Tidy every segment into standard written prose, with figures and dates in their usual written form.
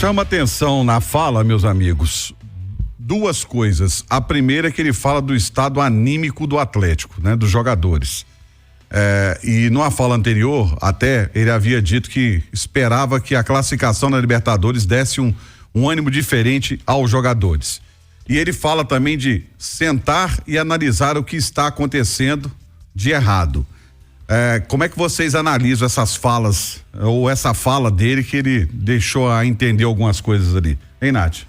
chama atenção na fala, meus amigos, duas coisas. A primeira é que ele fala do estado anímico do Atlético, né? Dos jogadores. E numa fala anterior, até, ele havia dito que esperava que a classificação na Libertadores desse um ânimo diferente aos jogadores. E ele fala também de sentar e analisar o que está acontecendo de errado. Como é que vocês analisam essas falas, ou essa fala dele que ele deixou a entender algumas coisas ali? Hein, Nath?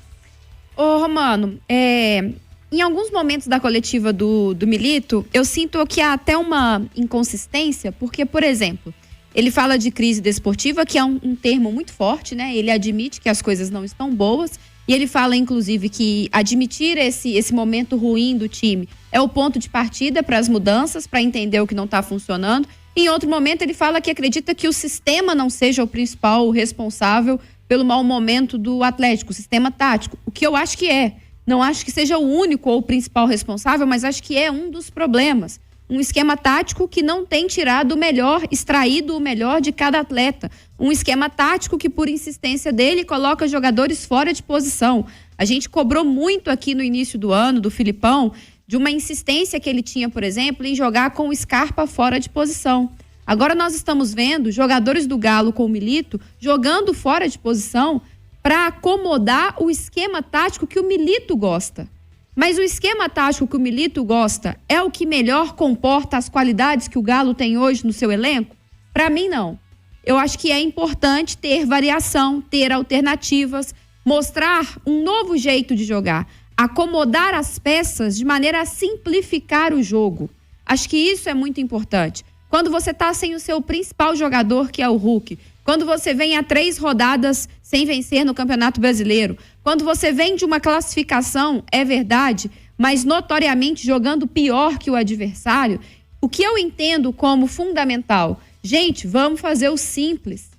Ô, Romano, em alguns momentos da coletiva do Milito, eu sinto que há até uma inconsistência, porque, por exemplo, ele fala de crise desportiva, que é um termo muito forte, né? Ele admite que as coisas não estão boas, e ele fala, inclusive, que admitir esse momento ruim do time é o ponto de partida para as mudanças, para entender o que não está funcionando. Em outro momento, ele fala que acredita que o sistema não seja o principal responsável pelo mau momento do Atlético, o sistema tático, o que eu acho que é. Não acho que seja o único ou o principal responsável, mas acho que é um dos problemas. Um esquema tático que não tem tirado o melhor, extraído o melhor de cada atleta. Um esquema tático que, por insistência dele, coloca jogadores fora de posição. A gente cobrou muito aqui no início do ano, do Filipão, de uma insistência que ele tinha, por exemplo, em jogar com o Scarpa fora de posição. Agora nós estamos vendo jogadores do Galo com o Milito jogando fora de posição para acomodar o esquema tático que o Milito gosta. Mas o esquema tático que o Milito gosta é o que melhor comporta as qualidades que o Galo tem hoje no seu elenco? Para mim, não. Eu acho que é importante ter variação, ter alternativas, mostrar um novo jeito de jogar, acomodar as peças de maneira a simplificar o jogo. Acho que isso é muito importante. Quando você está sem o seu principal jogador, que é o Hulk, quando você vem a 3 rodadas sem vencer no Campeonato Brasileiro, quando você vem de uma classificação, é verdade, mas notoriamente jogando pior que o adversário, o que eu entendo como fundamental, gente, vamos fazer o simples,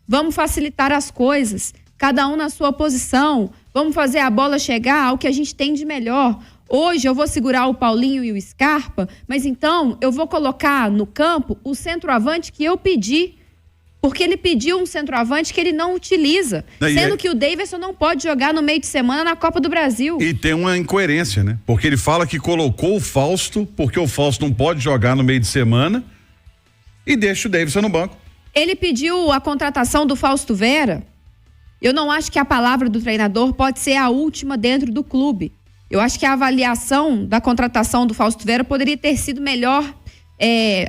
vamos facilitar as coisas, cada um na sua posição, vamos fazer a bola chegar ao que a gente tem de melhor. Hoje eu vou segurar o Paulinho e o Scarpa, mas então eu vou colocar no campo o centroavante que eu pedi, porque ele pediu um centroavante que ele não utiliza, sendo que o Davidson não pode jogar no meio de semana na Copa do Brasil. E tem uma incoerência, né? Porque ele fala que colocou o Fausto, porque o Fausto não pode jogar no meio de semana, e deixa o Davidson no banco. Ele pediu a contratação do Fausto Vera. Eu não acho que a palavra do treinador pode ser a última dentro do clube. Eu acho que a avaliação da contratação do Fausto Vera poderia ter sido melhor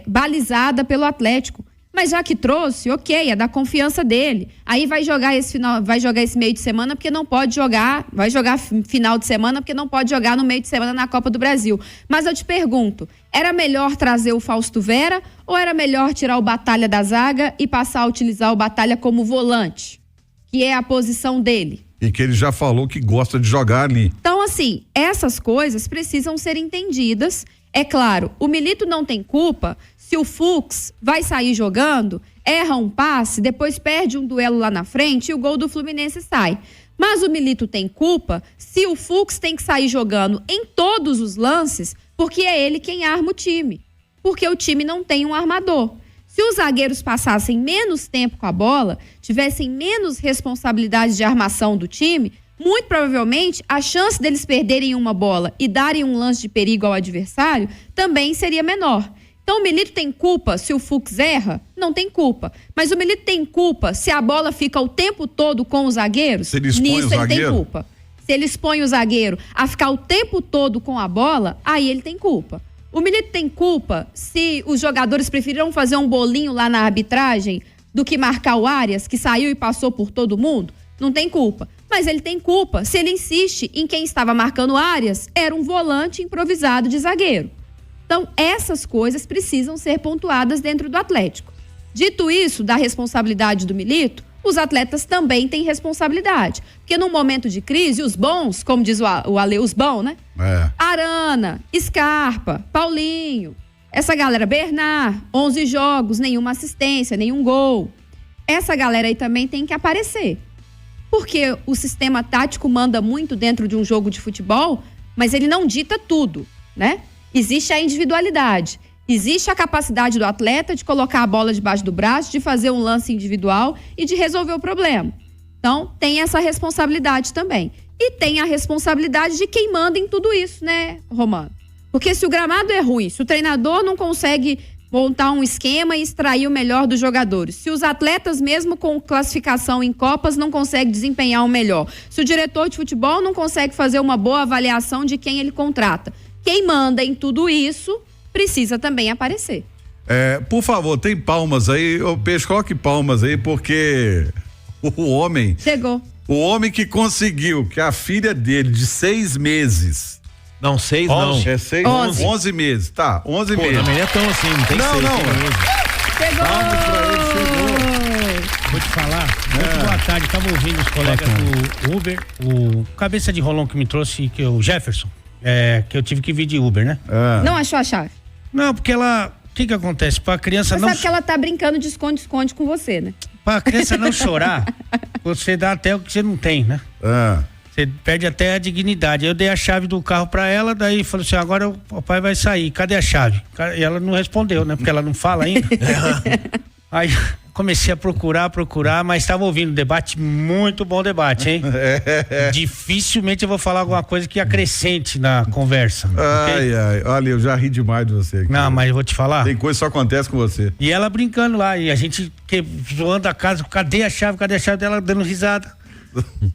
balizada pelo Atlético. Mas já que trouxe, ok, é da confiança dele. Aí vai jogar esse meio de semana porque não pode jogar, vai jogar final de semana porque não pode jogar no meio de semana na Copa do Brasil. Mas eu te pergunto, era melhor trazer o Fausto Vera ou era melhor tirar o Batalha da zaga e passar a utilizar o Batalha como volante, que é a posição dele? E que ele já falou que gosta de jogar ali. Então, assim, essas coisas precisam ser entendidas. É claro, o Milito não tem culpa se o Fux vai sair jogando, erra um passe, depois perde um duelo lá na frente e o gol do Fluminense sai. Mas o Milito tem culpa se o Fux tem que sair jogando em todos os lances, porque é ele quem arma o time. Porque o time não tem um armador. Se os zagueiros passassem menos tempo com a bola, tivessem menos responsabilidade de armação do time, muito provavelmente a chance deles perderem uma bola e darem um lance de perigo ao adversário também seria menor. Então o Milito tem culpa se o Fux erra? Não tem culpa. Mas o Milito tem culpa se a bola fica o tempo todo com os zagueiros? Se ele expõe Nisso ele tem culpa. Se ele expõe o zagueiro a ficar o tempo todo com a bola, aí ele tem culpa. O Milito tem culpa se os jogadores preferiram fazer um bolinho lá na arbitragem do que marcar o Arias, que saiu e passou por todo mundo? Não tem culpa. Mas ele tem culpa se ele insiste em quem estava marcando o Arias era um volante improvisado de zagueiro. Então, essas coisas precisam ser pontuadas dentro do Atlético. Dito isso, da responsabilidade do Milito, os atletas também têm responsabilidade. Porque num momento de crise, os bons, como diz o Ale, os bons, né? Arana, Scarpa, Paulinho, essa galera, Bernard, 11 jogos, nenhuma assistência, nenhum gol. Essa galera aí também tem que aparecer. Porque o sistema tático manda muito dentro de um jogo de futebol, mas ele não dita tudo, né? Existe a individualidade, existe a capacidade do atleta de colocar a bola debaixo do braço, de fazer um lance individual e de resolver o problema. Então, tem essa responsabilidade também. E tem a responsabilidade de quem manda em tudo isso, né, Romano? Porque se o gramado é ruim, se o treinador não consegue montar um esquema e extrair o melhor dos jogadores, se os atletas, mesmo com classificação em Copas, não conseguem desempenhar o melhor, se o diretor de futebol não consegue fazer uma boa avaliação de quem ele contrata, quem manda em tudo isso precisa também aparecer. Por favor, tem palmas aí, ô Peixe, coloque palmas aí, porque o homem... Chegou. O homem que conseguiu que a filha dele, de 6 meses... Não, 6 não. É 6, 11 meses. Tá, 11 meses. Também não é tão assim, não tem 6. Não. Chegou! Vamos pra ele, chegou. Vou te falar, muito boa tarde, tava ouvindo os colegas do Uber, o cabeça de rolão que me trouxe, que o Jefferson, que eu tive que vir de Uber, né? Não achou a chave? Não, porque ela, o que acontece? Pra criança Você não... sabe que ela tá brincando de esconde-esconde com você, né? Pra criança não chorar, você dá até o que você não tem, né? Você perde até a dignidade. Eu dei a chave do carro pra ela, daí falou assim, agora o papai vai sair, cadê a chave? E ela não respondeu, né? Porque ela não fala ainda. Aí comecei a procurar, mas estava ouvindo o debate, muito bom debate, hein? Dificilmente eu vou falar alguma coisa que acrescente na conversa. Okay? Olha, eu já ri demais de você aqui. Não, mas eu vou te falar. Tem coisa que só acontece com você. E ela brincando lá, e a gente zoando a casa, cadê a chave dela, dando risada.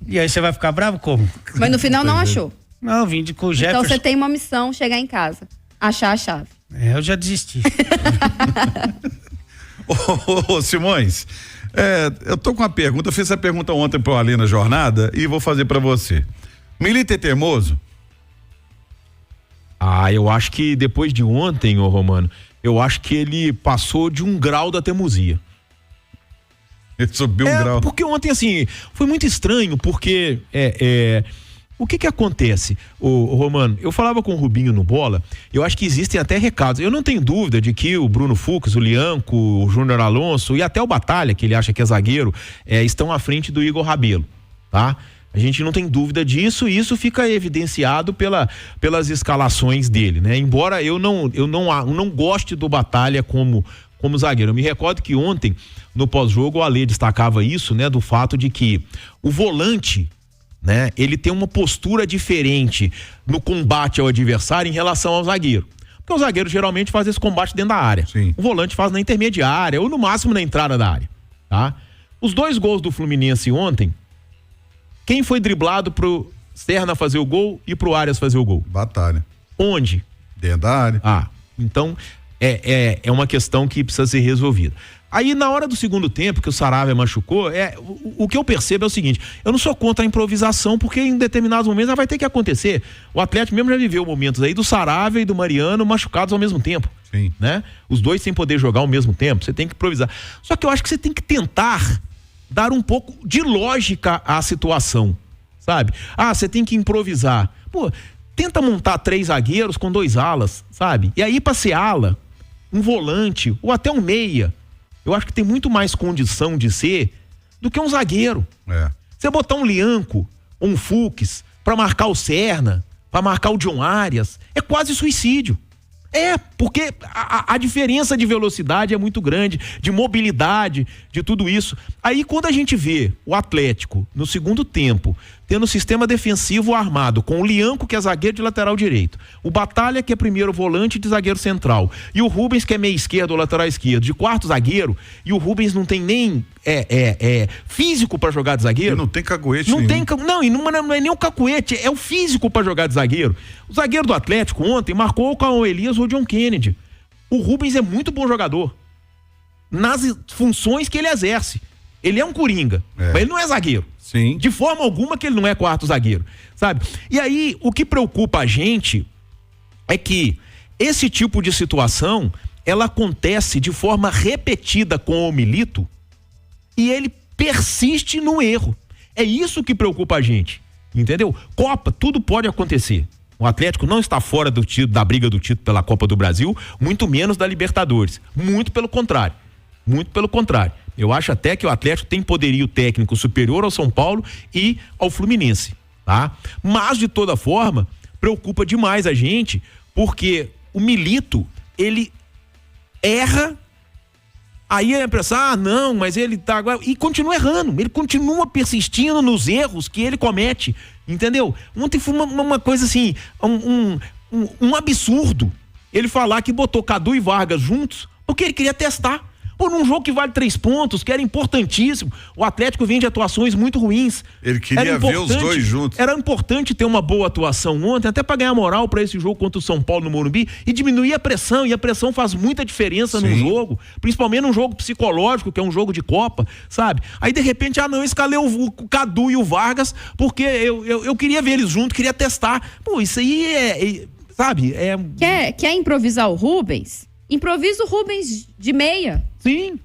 E aí você vai ficar bravo como? Mas no final não achou. Não, vim com o Jefferson. Então você tem uma missão, chegar em casa, achar a chave. Eu já desisti. Ô Simões, eu tô com uma pergunta, eu fiz essa pergunta ontem pro Ali na jornada e vou fazer pra você. Milito é teimoso? Eu acho que depois de ontem, ô Romano, eu acho que ele passou de um grau da teimosia. Ele subiu um grau. Porque ontem, assim, foi muito estranho, porque o que acontece, o Romano? Eu falava com o Rubinho no Bola, eu acho que existem até recados. Eu não tenho dúvida de que o Bruno Fux, o Lianco, o Júnior Alonso e até o Batalha, que ele acha que é zagueiro, estão à frente do Igor Rabelo, tá? A gente não tem dúvida disso e isso fica evidenciado pelas escalações dele, né? Embora eu não goste do Batalha como zagueiro. Eu me recordo que ontem, no pós-jogo, o Alê destacava isso, né? Do fato de que o volante, né? Ele tem uma postura diferente no combate ao adversário em relação ao zagueiro. Porque o zagueiro geralmente faz esse combate dentro da área. Sim. O volante faz na intermediária ou no máximo na entrada da área, tá? Os 2 gols do Fluminense ontem, quem foi driblado pro Serna fazer o gol e pro Arias fazer o gol? Batalha. Onde? Dentro da área. Então é uma questão que precisa ser resolvida. Aí na hora do segundo tempo que o Saravia machucou, o que eu percebo é o seguinte, eu não sou contra a improvisação, porque em determinados momentos ela vai ter que acontecer. O Atlético mesmo já viveu momentos aí do Saravia e do Mariano machucados ao mesmo tempo. Sim. Né? Os dois sem poder jogar ao mesmo tempo, você tem que improvisar. Só que eu acho que você tem que tentar dar um pouco de lógica à situação, sabe? Você tem que improvisar. Tenta montar 3 zagueiros com 2 alas, sabe? E aí pra ser ala, um volante ou até um meia, eu acho que tem muito mais condição de ser do que um zagueiro. Você botar um Lianco ou um Fux pra marcar o Serna, pra marcar o John Arias, é quase suicídio. Porque a diferença de velocidade é muito grande, de mobilidade, de tudo isso. Aí quando a gente vê o Atlético no segundo tempo, tendo sistema defensivo armado, com o Lianco, que é zagueiro de lateral direito, o Batalha, que é primeiro volante de zagueiro central, e o Rubens, que é meia esquerdo ou lateral esquerdo, de quarto zagueiro, e o Rubens não tem nem físico pra jogar de zagueiro. Ele não tem cacuete não nenhum. E não é nem o cacuete, é o físico pra jogar de zagueiro. O zagueiro do Atlético ontem marcou com o Elias ou o John Kennedy. O Rubens é muito bom jogador nas funções que ele exerce. Ele é um coringa, mas ele não é zagueiro. Sim. De forma alguma que ele não é quarto zagueiro, sabe? E aí, o que preocupa a gente é que esse tipo de situação, ela acontece de forma repetida com o Milito e ele persiste no erro. É isso que preocupa a gente, entendeu? Copa, tudo pode acontecer. O Atlético não está fora da briga do título pela Copa do Brasil, muito menos da Libertadores. Muito pelo contrário. Eu acho até que o Atlético tem poderio técnico superior ao São Paulo e ao Fluminense, tá? Mas, de toda forma, preocupa demais a gente, porque o Milito, ele erra Aí a impressão, não, mas ele tá agora... E continua errando, ele continua persistindo nos erros que ele comete, entendeu? Ontem foi uma coisa assim, um absurdo ele falar que botou Cadu e Vargas juntos, porque ele queria testar. Por um jogo que vale 3 pontos, que era importantíssimo. O Atlético vinha de atuações muito ruins. Ele queria ver os dois juntos. Era importante ter uma boa atuação ontem, até para ganhar moral para esse jogo contra o São Paulo no Morumbi e diminuir a pressão. E a pressão faz muita diferença no jogo, principalmente num jogo psicológico, que é um jogo de Copa, sabe? Aí de repente, eu escalei o Cadu e o Vargas, porque eu queria ver eles juntos, queria testar. Pô, isso aí sabe? Quer improvisar o Rubens? Improvisa o Rubens de meia. Sim.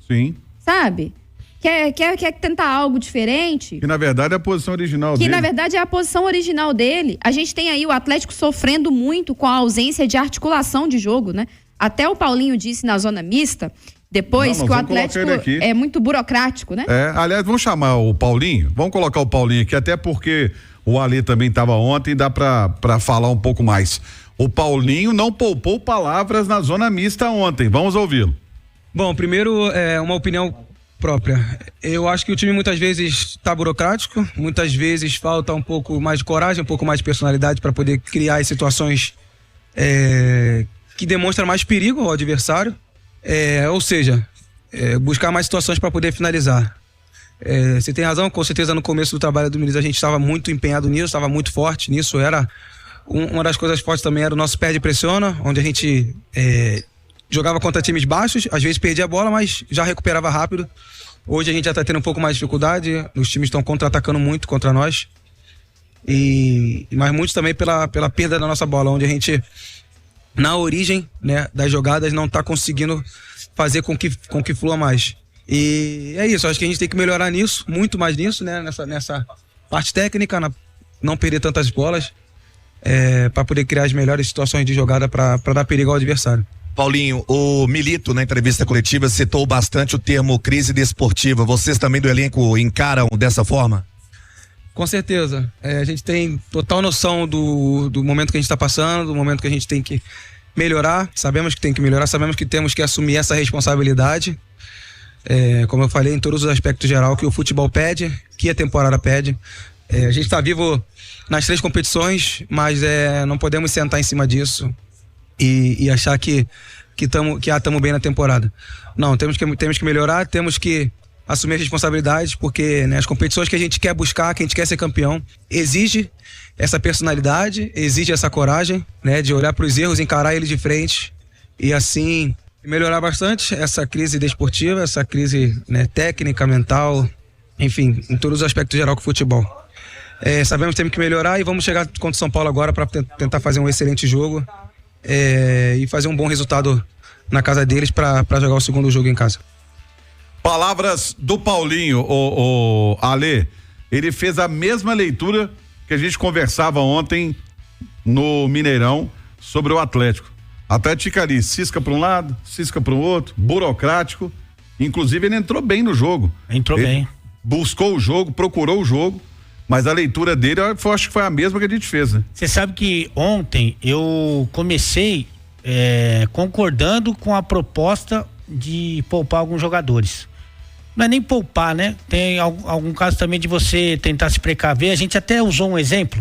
Sabe? Quer tentar algo diferente? Que na verdade é a posição original dele. Que na verdade é a posição original dele. A gente tem aí o Atlético sofrendo muito com a ausência de articulação de jogo, né? Até o Paulinho disse na zona mista, depois, que o Atlético é muito burocrático, né? Aliás, vamos chamar o Paulinho. Vamos colocar o Paulinho aqui, até porque o Alê também estava ontem, dá pra falar um pouco mais. O Paulinho não poupou palavras na zona mista ontem. Vamos ouvi-lo. Bom, primeiro, uma opinião própria. Eu acho que o time muitas vezes está burocrático, muitas vezes falta um pouco mais de coragem, um pouco mais de personalidade para poder criar as situações que demonstram mais perigo ao adversário. Ou seja, buscar mais situações para poder finalizar. Você tem razão, com certeza no começo do trabalho do Muniz a gente estava muito empenhado nisso, estava muito forte nisso. Uma das coisas fortes também era o nosso perde e pressiona, onde a gente jogava contra times baixos, às vezes perdia a bola, mas já recuperava rápido. Hoje a gente já está tendo um pouco mais de dificuldade, os times estão contra-atacando muito contra nós. Mas muito também pela perda da nossa bola, onde a gente, na origem, né, das jogadas, não está conseguindo fazer com que flua mais. E é isso, acho que a gente tem que melhorar nisso, muito mais nisso, né, nessa parte técnica, não perder tantas bolas. Para poder criar as melhores situações de jogada para dar perigo ao adversário. Paulinho, o Milito na entrevista coletiva citou bastante o termo crise desportiva. Vocês também do elenco encaram dessa forma? Com certeza. A gente tem total noção do momento que a gente está passando, do momento que a gente tem que melhorar. Sabemos que tem que melhorar, sabemos que temos que assumir essa responsabilidade. Como eu falei, em todos os aspectos geral que o futebol pede, que a temporada pede. A gente está vivo nas 3 competições, mas não podemos sentar em cima disso e achar que estamos bem na temporada. Não, temos que melhorar, temos que assumir as responsabilidades, porque, né, as competições que a gente quer buscar, que a gente quer ser campeão, exige essa personalidade, exige essa coragem, né, de olhar para os erros, encarar eles de frente e assim melhorar bastante essa crise desportiva, essa crise, né, técnica, mental, enfim, em todos os aspectos geral do futebol. Sabemos que temos que melhorar e vamos chegar contra o São Paulo agora para tentar fazer um excelente jogo e fazer um bom resultado na casa deles para jogar o segundo jogo em casa. Palavras do Paulinho, o Alê. Ele fez a mesma leitura que a gente conversava ontem no Mineirão sobre o Atlético. Atlético fica ali, cisca para um lado, cisca para o outro, burocrático. Inclusive ele entrou bem no jogo. Entrou bem. Buscou o jogo, procurou o jogo. Mas a leitura dele, eu acho que foi a mesma que a gente fez, né? Você sabe que ontem eu comecei concordando com a proposta de poupar alguns jogadores. Não é nem poupar, né? Tem algum caso também de você tentar se precaver. A gente até usou um exemplo.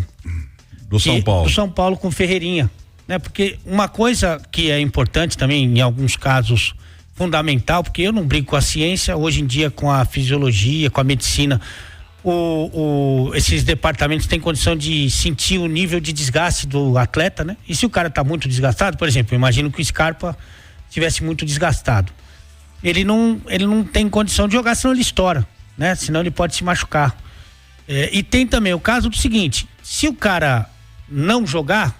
Do São Paulo. Do São Paulo com Ferreirinha, né? Porque uma coisa que é importante também, em alguns casos fundamental, porque eu não brinco com a ciência, hoje em dia com a fisiologia, com a medicina, esses departamentos têm condição de sentir o nível de desgaste do atleta, né? E se o cara está muito desgastado, por exemplo, eu imagino que o Scarpa estivesse muito desgastado. Ele não tem condição de jogar, senão ele estoura, né? Senão ele pode se machucar. E tem também o caso do seguinte: se o cara não jogar,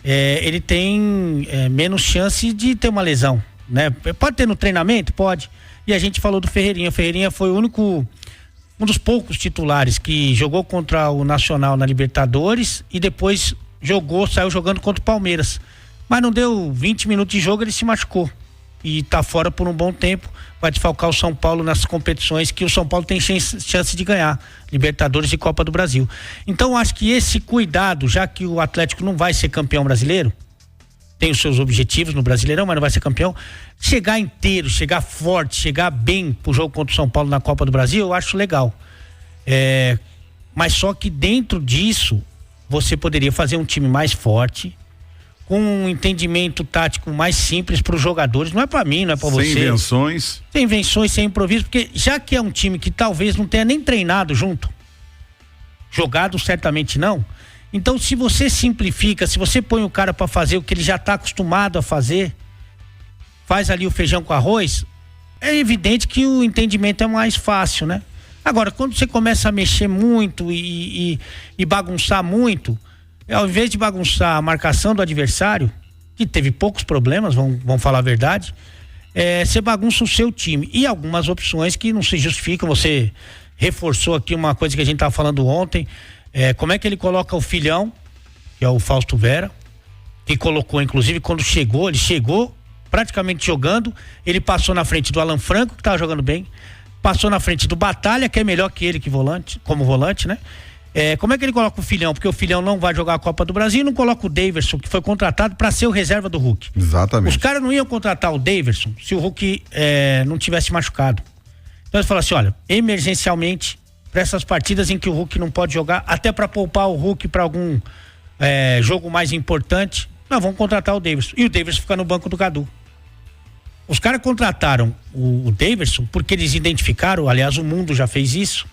ele tem menos chance de ter uma lesão, né? Pode ter no treinamento? Pode. E a gente falou do Ferreirinha. O Ferreirinha foi um dos poucos titulares que jogou contra o Nacional na Libertadores e depois saiu jogando contra o Palmeiras. Mas não deu 20 minutos de jogo, ele se machucou. E tá fora por um bom tempo, vai desfalcar o São Paulo nas competições que o São Paulo tem chance de ganhar, Libertadores e Copa do Brasil. Então acho que esse cuidado, já que o Atlético não vai ser campeão brasileiro, tem os seus objetivos no Brasileirão, mas não vai ser campeão. Chegar inteiro, chegar forte, chegar bem pro jogo contra o São Paulo na Copa do Brasil, eu acho legal. Mas só que dentro disso, você poderia fazer um time mais forte, com um entendimento tático mais simples para os jogadores. Não é para mim, não é para você. Sem invenções. Sem invenções, sem improviso, porque já que é um time que talvez não tenha nem treinado junto, jogado certamente não. Então, se você simplifica, se você põe o cara para fazer o que ele já está acostumado a fazer, faz ali o feijão com arroz, é evidente que o entendimento é mais fácil, né? Agora, quando você começa a mexer muito e bagunçar muito, ao invés de bagunçar a marcação do adversário, que teve poucos problemas, vamos falar a verdade, você bagunça o seu time. E algumas opções que não se justificam. Você reforçou aqui uma coisa que a gente estava falando ontem. Como é que ele coloca o filhão, que é o Fausto Vera, que colocou, inclusive, quando ele chegou praticamente jogando, ele passou na frente do Alan Franco, que estava jogando bem, passou na frente do Batalha, que é melhor que ele como volante, né? Como é que ele coloca o filhão? Porque o filhão não vai jogar a Copa do Brasil, e não coloca o Daverson, que foi contratado para ser o reserva do Hulk. Exatamente. Os caras não iam contratar o Daverson se o Hulk não tivesse machucado. Então eles falaram assim, olha, emergencialmente, para essas partidas em que o Hulk não pode jogar, até para poupar o Hulk para algum jogo mais importante, nós vamos contratar o Daverson. E o Daverson fica no banco do Cadu. Os caras contrataram o Daverson porque eles identificaram, aliás, o mundo já fez isso,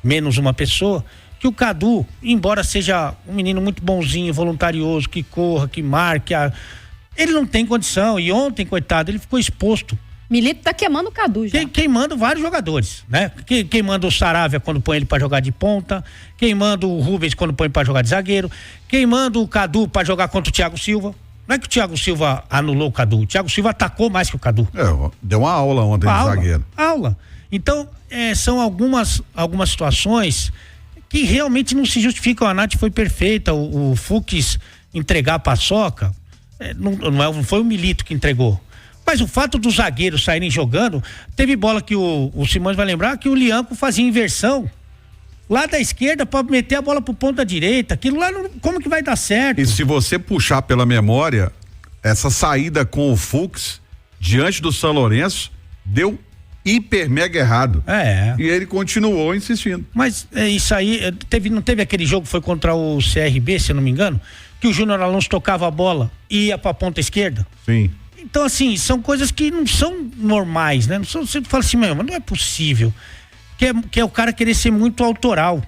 menos uma pessoa, que o Cadu, embora seja um menino muito bonzinho, voluntarioso, que corra, que marque, ele não tem condição. E ontem, coitado, ele ficou exposto. Milito tá queimando o Cadu já. Queimando vários jogadores, né? Queimando o Saravia quando põe ele pra jogar de ponta, queimando o Rubens quando põe pra jogar de zagueiro, queimando o Cadu pra jogar contra o Thiago Silva. Não é que o Thiago Silva anulou o Cadu, o Thiago Silva atacou mais que o Cadu. Deu uma aula ontem de zagueiro. Aula. Então, são algumas situações que realmente não se justificam. A Nath foi perfeita, o Fux entregar a paçoca, não foi o Milito que entregou. Mas o fato dos zagueiros saírem jogando, teve bola que o Simões vai lembrar que o Lianco fazia inversão lá da esquerda para meter a bola pro ponta direita. Aquilo lá, como que vai dar certo? E se você puxar pela memória, essa saída com o Fux diante do São Lourenço deu hiper mega errado. E ele continuou insistindo. Mas isso aí, não teve aquele jogo que foi contra o CRB, se eu não me engano, que o Júnior Alonso tocava a bola e ia pra ponta esquerda? Sim. Então, assim, são coisas que não são normais, né? Você fala assim, mas não é possível. Que é o cara querer ser muito autoral.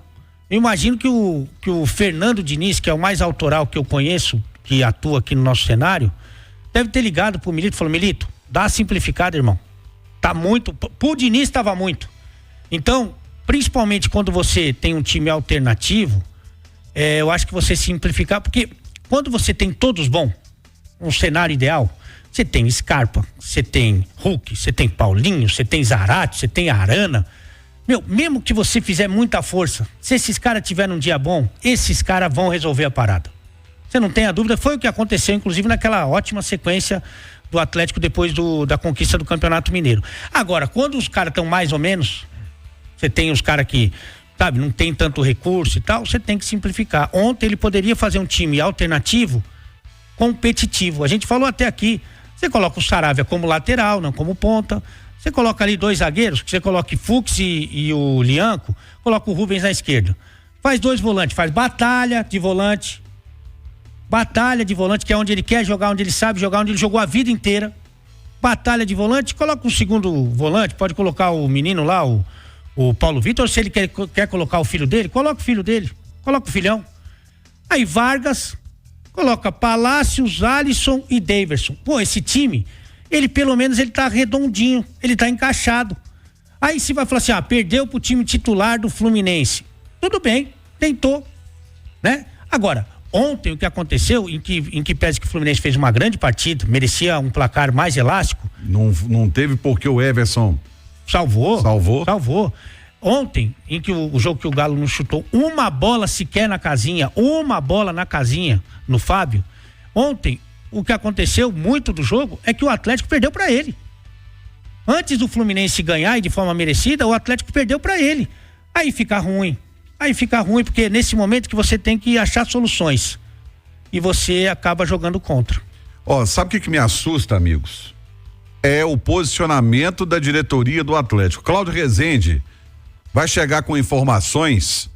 Eu imagino que o Fernando Diniz, que é o mais autoral que eu conheço, que atua aqui no nosso cenário, deve ter ligado pro Milito e falou, Milito, dá uma simplificada, irmão. Tá muito, pro Diniz tava muito. Então, principalmente quando você tem um time alternativo, eu acho que você simplificar, porque quando você tem todos bons, um cenário ideal, você tem Scarpa, você tem Hulk, você tem Paulinho, você tem Zarate, você tem Arana. Mesmo que você fizer muita força, se esses caras tiverem um dia bom, esses caras vão resolver a parada. Você não tem a dúvida, foi o que aconteceu, inclusive, naquela ótima sequência do Atlético depois da conquista do Campeonato Mineiro. Agora, quando os caras estão mais ou menos, você tem os caras que, sabe, não tem tanto recurso e tal, você tem que simplificar. Ontem ele poderia fazer um time alternativo, competitivo. A gente falou até aqui, você coloca o Saravia como lateral, não como ponta. Você coloca ali 2 zagueiros, que você coloque Fux e o Lianco, coloca o Rubens na esquerda. Faz 2 volantes, faz Batalha de volante, que é onde ele quer jogar, onde ele sabe jogar, onde ele jogou a vida inteira. Batalha de volante, coloca um segundo volante, pode colocar o menino lá, o Paulo Vitor, se ele quer colocar o filho dele, coloca o filho dele, coloca o filhão. Aí Vargas, coloca Palácios, Alisson e Daverson. Pô, esse time, ele pelo menos ele tá redondinho, ele tá encaixado. Aí você vai falar assim, perdeu pro time titular do Fluminense. Tudo bem, tentou, né? Agora, ontem o que aconteceu, em que pese que o Fluminense fez uma grande partida, merecia um placar mais elástico. Não teve porque o Everson salvou. Ontem, em que o jogo que o Galo não chutou uma bola sequer na casinha, no Fábio, ontem o que aconteceu muito do jogo é que o Atlético perdeu para ele. Antes do Fluminense ganhar e de forma merecida, o Atlético perdeu para ele. Aí fica ruim porque nesse momento que você tem que achar soluções e você acaba jogando contra. Sabe o que me assusta, amigos? É o posicionamento da diretoria do Atlético. Cláudio Rezende vai chegar com informações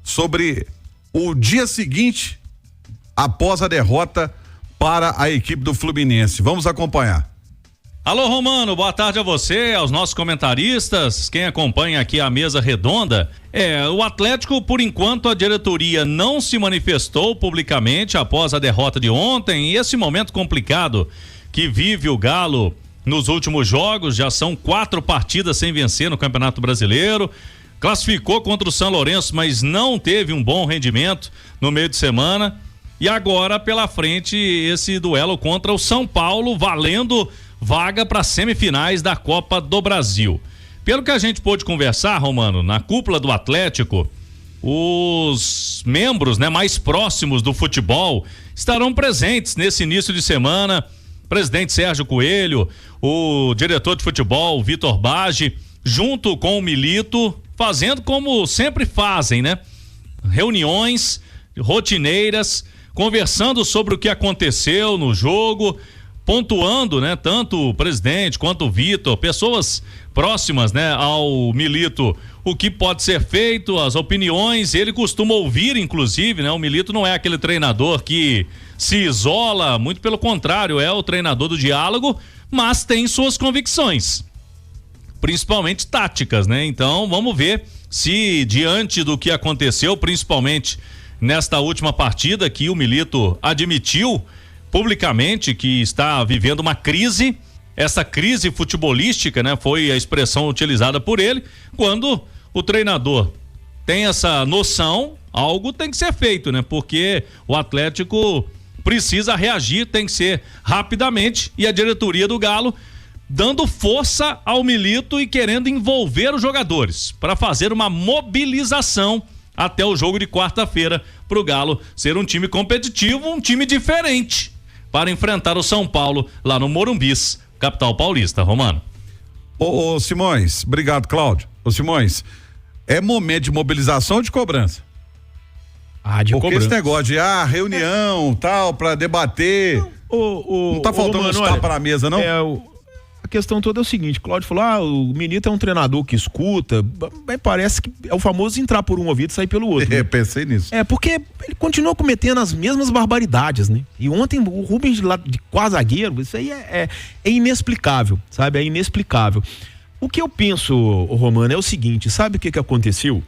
sobre o dia seguinte após a derrota para a equipe do Fluminense. Vamos acompanhar. Alô, Romano, boa tarde a você, aos nossos comentaristas, quem acompanha aqui a mesa redonda. O Atlético, por enquanto, a diretoria não se manifestou publicamente após a derrota de ontem, e esse momento complicado que vive o Galo nos últimos jogos. Já são 4 partidas sem vencer no Campeonato Brasileiro, classificou contra o São Lourenço, mas não teve um bom rendimento no meio de semana, e agora pela frente esse duelo contra o São Paulo, valendo vaga para semifinais da Copa do Brasil. Pelo que a gente pôde conversar, Romano, na cúpula do Atlético, os membros, mais próximos do futebol estarão presentes nesse início de semana. Presidente Sérgio Coelho, o diretor de futebol Vitor Bage, junto com o Milito, fazendo como sempre fazem, reuniões rotineiras, conversando sobre o que aconteceu no jogo, pontuando, tanto o presidente quanto o Vitor, pessoas próximas, ao Milito, o que pode ser feito, as opiniões. Ele costuma ouvir, inclusive, o Milito não é aquele treinador que se isola, muito pelo contrário, é o treinador do diálogo, mas tem suas convicções, principalmente táticas, Então, vamos ver se, diante do que aconteceu, principalmente nesta última partida, que o Milito admitiu publicamente que está vivendo uma crise. Essa crise futebolística, foi a expressão utilizada por ele. Quando o treinador tem essa noção, algo tem que ser feito, porque o Atlético precisa reagir, tem que ser rapidamente, e a diretoria do Galo dando força ao Milito e querendo envolver os jogadores para fazer uma mobilização até o jogo de quarta-feira, para o Galo ser um time competitivo, um time diferente, para enfrentar o São Paulo lá no Morumbis, capital paulista. Romano. Ô Simões, obrigado, Cláudio. Ô Simões, é momento de mobilização ou de cobrança? De Porque cobrança. esse negócio de reunião, tal, para debater, não tá faltando uns tapas na mesa, não? A questão toda é o seguinte: Cláudio falou, o Milito é um treinador que escuta, mas parece que é o famoso entrar por um ouvido e sair pelo outro. Pensei nisso. Porque ele continua cometendo as mesmas barbaridades, E ontem o Rubens de quase zagueiro, isso aí é inexplicável, sabe? É inexplicável. O que eu penso, Romano, é o seguinte: sabe o que aconteceu?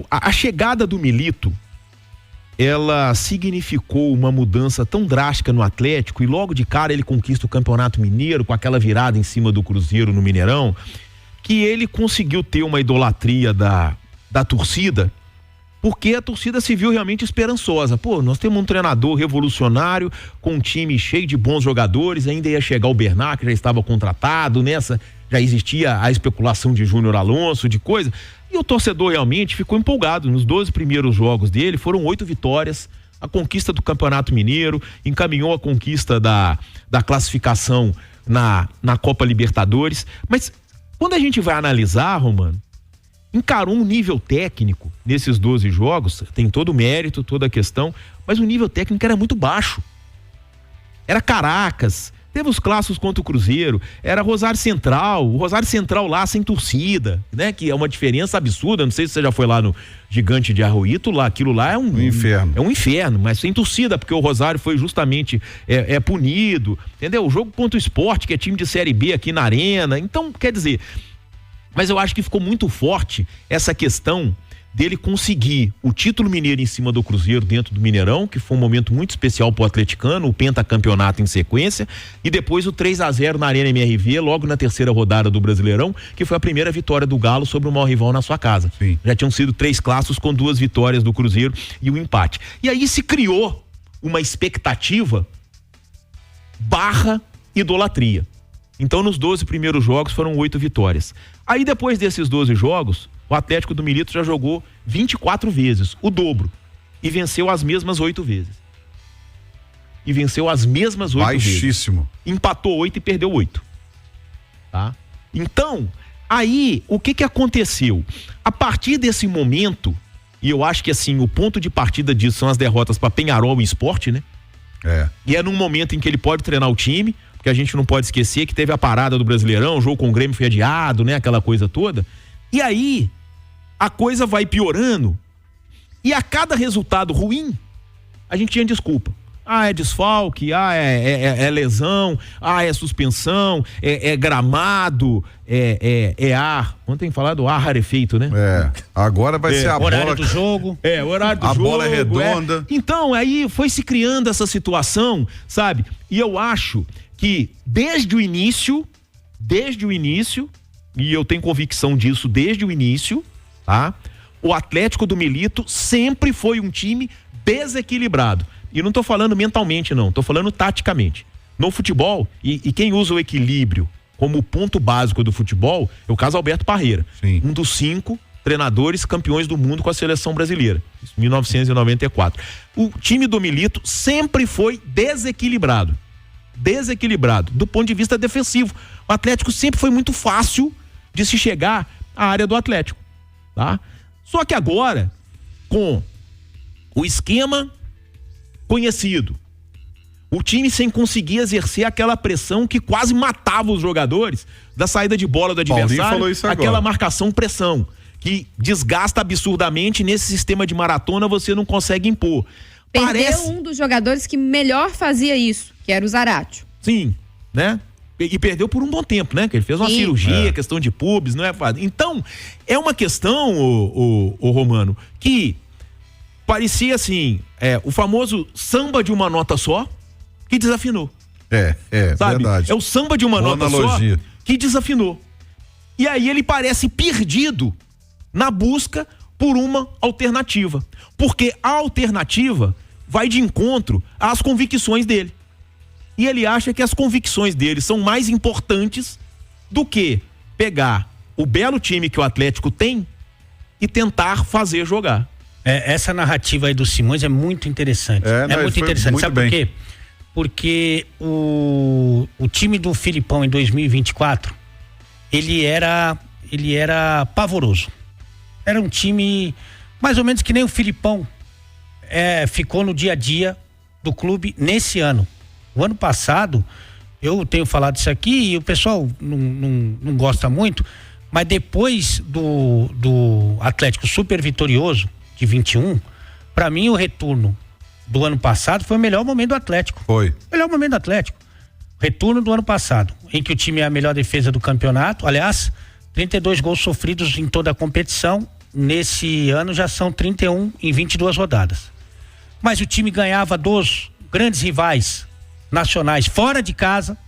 A chegada do Milito, ela significou uma mudança tão drástica no Atlético, e logo de cara ele conquista o Campeonato Mineiro com aquela virada em cima do Cruzeiro no Mineirão, que ele conseguiu ter uma idolatria da torcida, porque a torcida se viu realmente esperançosa. Nós temos um treinador revolucionário, com um time cheio de bons jogadores, ainda ia chegar o Bernard, que já estava contratado, já existia a especulação de Júnior Alonso, de coisa. E o torcedor realmente ficou empolgado. Nos 12 primeiros jogos dele, foram 8 vitórias, a conquista do Campeonato Mineiro, encaminhou a conquista da classificação na Copa Libertadores. Mas quando a gente vai analisar, Romano, encarou um nível técnico nesses 12 jogos, tem todo o mérito, toda a questão, mas o nível técnico era muito baixo. Era Caracas, teve os clássicos contra o Cruzeiro, era Rosário Central, o Rosário Central lá sem torcida, que é uma diferença absurda. Não sei se você já foi lá no Gigante de Arroito, aquilo lá é um inferno. É um inferno, mas sem torcida, porque o Rosário foi justamente punido, entendeu? O jogo contra o Sport, que é time de Série B aqui na Arena. Então, quer dizer, mas eu acho que ficou muito forte essa questão dele conseguir o título mineiro em cima do Cruzeiro dentro do Mineirão, que foi um momento muito especial pro atleticano, o pentacampeonato em sequência, e depois o 3-0 na Arena MRV, logo na terceira rodada do Brasileirão, que foi a primeira vitória do Galo sobre o maior rival na sua casa. Sim. Já tinham sido 3 clássicos com 2 vitórias do Cruzeiro e um empate. E aí se criou uma expectativa / idolatria. Então, nos 12 primeiros jogos foram 8 vitórias. Aí, depois desses 12 jogos, o Atlético do Milito já jogou 24 vezes, o dobro, e venceu as mesmas 8 vezes. Baixíssimo. Empatou 8 e perdeu 8. Tá? Então, aí, o que aconteceu? A partir desse momento, e eu acho que assim, o ponto de partida disso são as derrotas para Penharol e Sport, E é num momento em que ele pode treinar o time, porque a gente não pode esquecer que teve a parada do Brasileirão, o jogo com o Grêmio foi adiado, né? Aquela coisa toda. E aí, a coisa vai piorando e a cada resultado ruim, a gente tinha desculpa. É desfalque, é lesão, é suspensão, é gramado, é ar. Ontem falado ar rarefeito, né? Agora vai ser a horário bola do jogo. O horário do a jogo. A bola é redonda. Então, aí foi se criando essa situação, sabe? E eu acho que desde o início, e eu tenho convicção disso desde o início, tá? O Atlético do Milito sempre foi um time desequilibrado. E não tô falando mentalmente, não. Tô falando taticamente. No futebol, e quem usa o equilíbrio como ponto básico do futebol é o caso Alberto Parreira. Sim. Um dos 5 treinadores campeões do mundo com a seleção brasileira. 1994. O time do Milito sempre foi desequilibrado. Do ponto de vista defensivo. O Atlético sempre foi muito fácil de se chegar à área do Atlético. Tá? Só que agora, com o esquema conhecido, o time sem conseguir exercer aquela pressão que quase matava os jogadores da saída de bola do adversário, aquela marcação-pressão que desgasta absurdamente. Nesse sistema de maratona você não consegue impor. Perdeu um dos jogadores que melhor fazia isso, que era o Zaratio. Sim, né? E perdeu por um bom tempo, né? Que ele fez uma cirurgia, questão de pubis, não é fácil. Então, é uma questão, o Romano, que parecia assim, o famoso samba de uma nota só, que desafinou. Sabe? Verdade. É o samba de uma Boa nota analogia. só, que desafinou. E aí ele parece perdido na busca por uma alternativa. Porque a alternativa vai de encontro às convicções dele. E ele acha que as convicções dele são mais importantes do que pegar o belo time que o Atlético tem e tentar fazer jogar. Essa narrativa aí do Simões é muito interessante. Muito interessante. Muito Sabe bem. por quê? Porque o time do Filipão em 2024, ele era pavoroso. Era um time mais ou menos que nem o Filipão ficou no dia a dia do clube nesse ano. O ano passado, eu tenho falado isso aqui e o pessoal não gosta muito, mas depois do Atlético super vitorioso de 21, pra mim o retorno do ano passado foi o melhor momento do Atlético. Foi. Melhor momento do Atlético. Retorno do ano passado, em que o time é a melhor defesa do campeonato. Aliás, 32 gols sofridos em toda a competição. Nesse ano já são 31 em 22 rodadas. Mas o time ganhava dos grandes rivais nacionais fora de casa.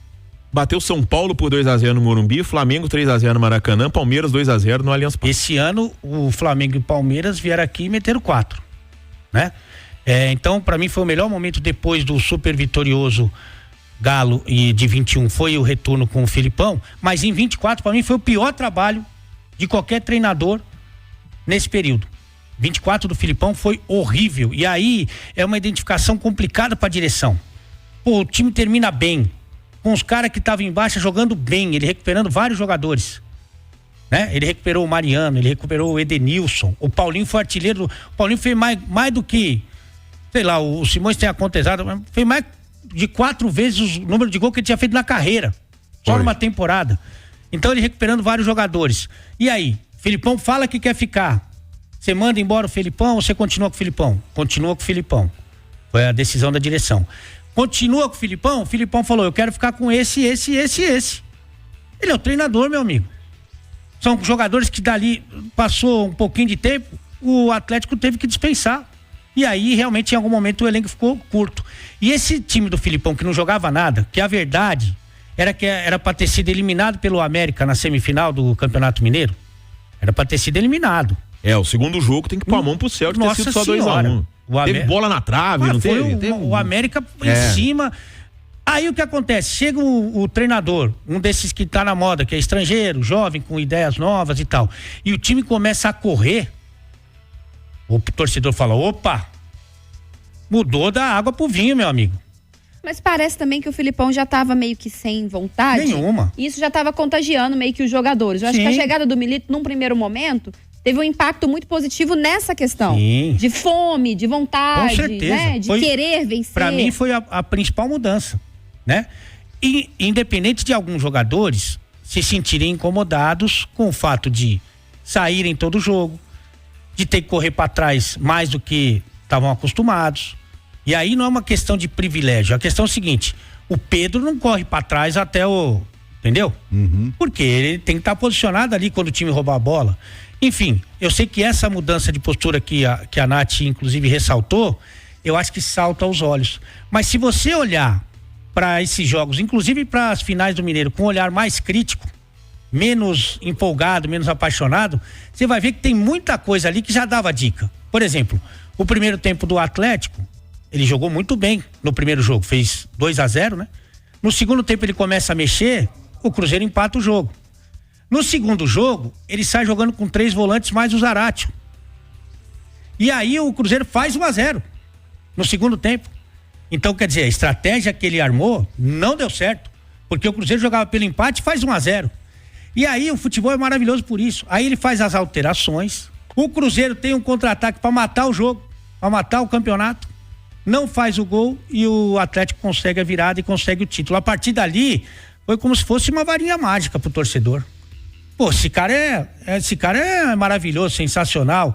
Bateu São Paulo por 2-0 no Morumbi, Flamengo 3-0 no Maracanã, Palmeiras 2-0 no Allianz Parque. Esse ano o Flamengo e o Palmeiras vieram aqui e meteram 4, né? Então, para mim foi o melhor momento depois do super vitorioso Galo e de 21 foi o retorno com o Filipão, mas em 24 para mim foi o pior trabalho de qualquer treinador nesse período. 24 do Filipão foi horrível e aí é uma identificação complicada para a direção. Pô, o time termina bem, com os caras que estavam embaixo jogando bem, ele recuperando vários jogadores, né? Ele recuperou o Mariano, ele recuperou o Edenilson, o Paulinho foi artilheiro, o Paulinho fez mais do que, sei lá, o Simões tem acontecido, fez mais de 4 vezes o número de gol que ele tinha feito na carreira, só numa temporada. Então ele recuperando vários jogadores. E aí, Filipão fala que quer ficar, você manda embora o Filipão ou você continua com o Filipão? Continua com o Filipão, foi a decisão da direção. Continua com o Filipão falou, eu quero ficar com esse. Ele é o treinador, meu amigo. São jogadores que dali passou um pouquinho de tempo, o Atlético teve que dispensar. E aí, realmente, em algum momento, o elenco ficou curto. E esse time do Filipão, que não jogava nada, que a verdade era que era pra ter sido eliminado pelo América na semifinal do Campeonato Mineiro, era pra ter sido eliminado. O segundo jogo tem que pôr a mão pro céu de ter sido só 2-1. Teve bola na trave, não teve? O América em cima. Aí o que acontece? Chega o treinador, um desses que tá na moda, que é estrangeiro, jovem, com ideias novas e tal, e o time começa a correr, o torcedor fala, opa, mudou da água pro vinho, meu amigo. Mas parece também que o Filipão já estava meio que sem vontade. Nenhuma. E isso já estava contagiando meio que os jogadores. Eu acho que a chegada do Milito, num primeiro momento, teve um impacto muito positivo nessa questão. Sim. De fome, de vontade, Com certeza. né? De querer vencer. Para mim foi a principal mudança, né? E independente de alguns jogadores se sentirem incomodados com o fato de saírem todo jogo, de ter que correr para trás mais do que estavam acostumados. E aí não é uma questão de privilégio, a questão é o seguinte: o Pedro não corre para trás até o... Entendeu? Porque ele tem que estar posicionado ali quando o time roubar a bola. Enfim, eu sei que essa mudança de postura que a Nath inclusive ressaltou, eu acho que salta aos olhos. Mas se você olhar para esses jogos, inclusive para as finais do Mineiro, com um olhar mais crítico, menos empolgado, menos apaixonado, você vai ver que tem muita coisa ali que já dava dica. Por exemplo, o primeiro tempo do Atlético, ele jogou muito bem no primeiro jogo, fez 2-0, né? No segundo tempo ele começa a mexer, o Cruzeiro empata o jogo. No segundo jogo, ele sai jogando com 3 volantes mais o Zaratio. E aí o Cruzeiro faz 1-0 no segundo tempo. Então, quer dizer, a estratégia que ele armou não deu certo, porque o Cruzeiro jogava pelo empate e faz 1-0. E aí o futebol é maravilhoso por isso. Aí ele faz as alterações, o Cruzeiro tem um contra-ataque para matar o jogo, para matar o campeonato, não faz o gol e o Atlético consegue a virada e consegue o título. A partir dali, foi como se fosse uma varinha mágica pro torcedor. Pô, esse cara é maravilhoso, sensacional.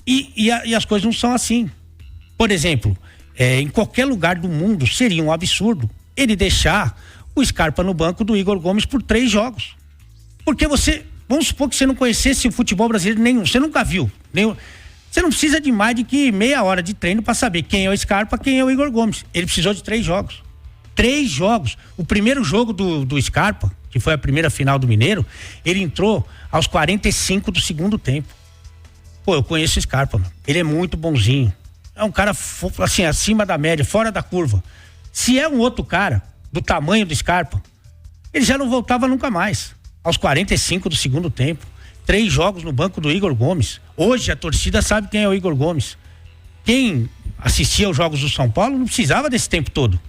E as coisas não são assim. Por exemplo, em qualquer lugar do mundo seria um absurdo ele deixar o Scarpa no banco do Igor Gomes por 3 jogos. Porque vamos supor que você não conhecesse o futebol brasileiro nenhum, você nunca viu. Você não precisa de mais de que meia hora de treino para saber quem é o Scarpa, quem é o Igor Gomes. Ele precisou de 3 jogos. 3 jogos. O primeiro jogo do Scarpa, que foi a primeira final do Mineiro, ele entrou aos 45 do segundo tempo. Pô, eu conheço o Scarpa, mano. Ele é muito bonzinho. É um cara, assim, acima da média, fora da curva. Se é um outro cara, do tamanho do Scarpa, ele já não voltava nunca mais. Aos 45 do segundo tempo. 3 jogos no banco do Igor Gomes. Hoje a torcida sabe quem é o Igor Gomes. Quem assistia aos jogos do São Paulo não precisava desse tempo todo.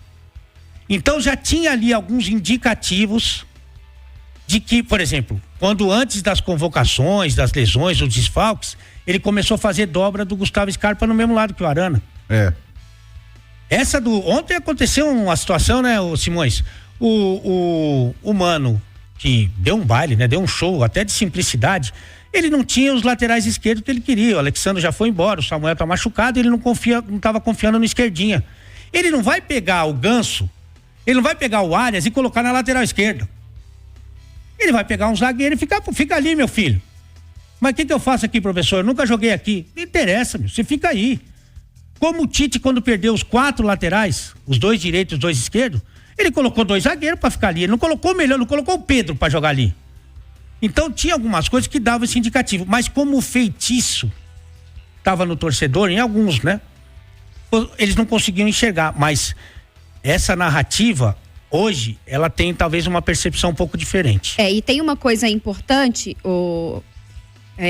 Então já tinha ali alguns indicativos de que, por exemplo, quando antes das convocações, das lesões, dos desfalques, ele começou a fazer dobra do Gustavo Scarpa no mesmo lado que o Arana. Ontem aconteceu uma situação, né, o Simões? O Mano, que deu um baile, né? Deu um show até de simplicidade. Ele não tinha os laterais esquerdos que ele queria. O Alexandre já foi embora, o Samuel tá machucado, ele não estava confiando no esquerdinha. Ele não vai pegar o Ganso, ele não vai pegar o Arias e colocar na lateral esquerda. Ele vai pegar um zagueiro e fica ali, meu filho. Mas o que eu faço aqui, professor? Eu nunca joguei aqui. Não interessa, meu, você fica aí. Como o Tite, quando perdeu os 4 laterais, os 2 direitos e os 2 esquerdos, ele colocou 2 zagueiros para ficar ali. Ele não colocou o Pedro para jogar ali. Então tinha algumas coisas que davam esse indicativo. Mas como o feitiço estava no torcedor, em alguns, né? Eles não conseguiam enxergar. Mas essa narrativa, hoje, ela tem talvez uma percepção um pouco diferente. E tem uma coisa importante,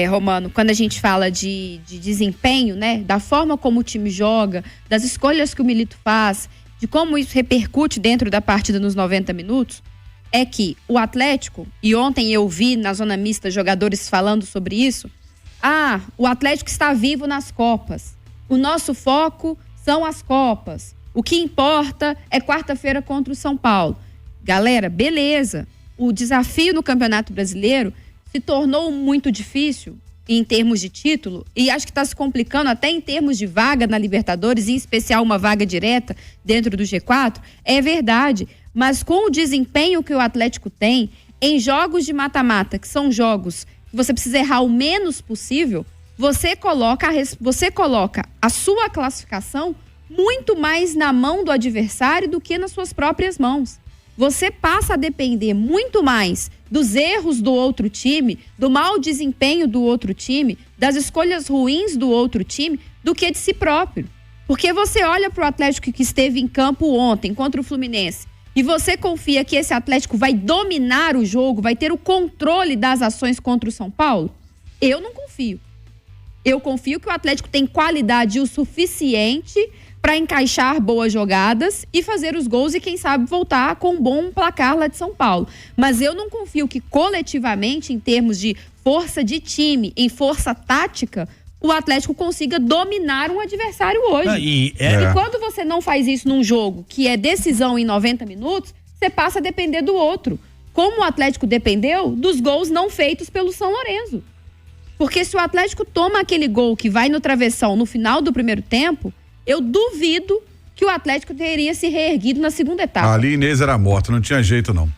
Romano, quando a gente fala de desempenho, né? Da forma como o time joga, das escolhas que o Milito faz, de como isso repercute dentro da partida nos 90 minutos, é que o Atlético, e ontem eu vi na zona mista jogadores falando sobre isso, o Atlético está vivo nas Copas, o nosso foco são as Copas, o que importa é quarta-feira contra o São Paulo. Galera, beleza, o desafio no Campeonato Brasileiro se tornou muito difícil em termos de título, e acho que está se complicando até em termos de vaga na Libertadores, em especial uma vaga direta dentro do G4, é verdade, mas com o desempenho que o Atlético tem em jogos de mata-mata, que são jogos que você precisa errar o menos possível, você coloca a sua classificação muito mais na mão do adversário do que nas suas próprias mãos. Você passa a depender muito mais dos erros do outro time, do mau desempenho do outro time, das escolhas ruins do outro time, do que de si próprio. Porque você olha para o Atlético que esteve em campo ontem contra o Fluminense e você confia que esse Atlético vai dominar o jogo, vai ter o controle das ações contra o São Paulo? Eu não confio. Eu confio que o Atlético tem qualidade o suficiente para encaixar boas jogadas e fazer os gols e, quem sabe, voltar com um bom placar lá de São Paulo. Mas eu não confio que coletivamente, em termos de força de time, em força tática, o Atlético consiga dominar um adversário hoje. E quando você não faz isso num jogo que é decisão em 90 minutos, você passa a depender do outro. Como o Atlético dependeu dos gols não feitos pelo São Lourenço. Porque se o Atlético toma aquele gol que vai no travessão no final do primeiro tempo, eu duvido que o Atlético teria se reerguido na segunda etapa. Ali Inês era morta, não tinha jeito não.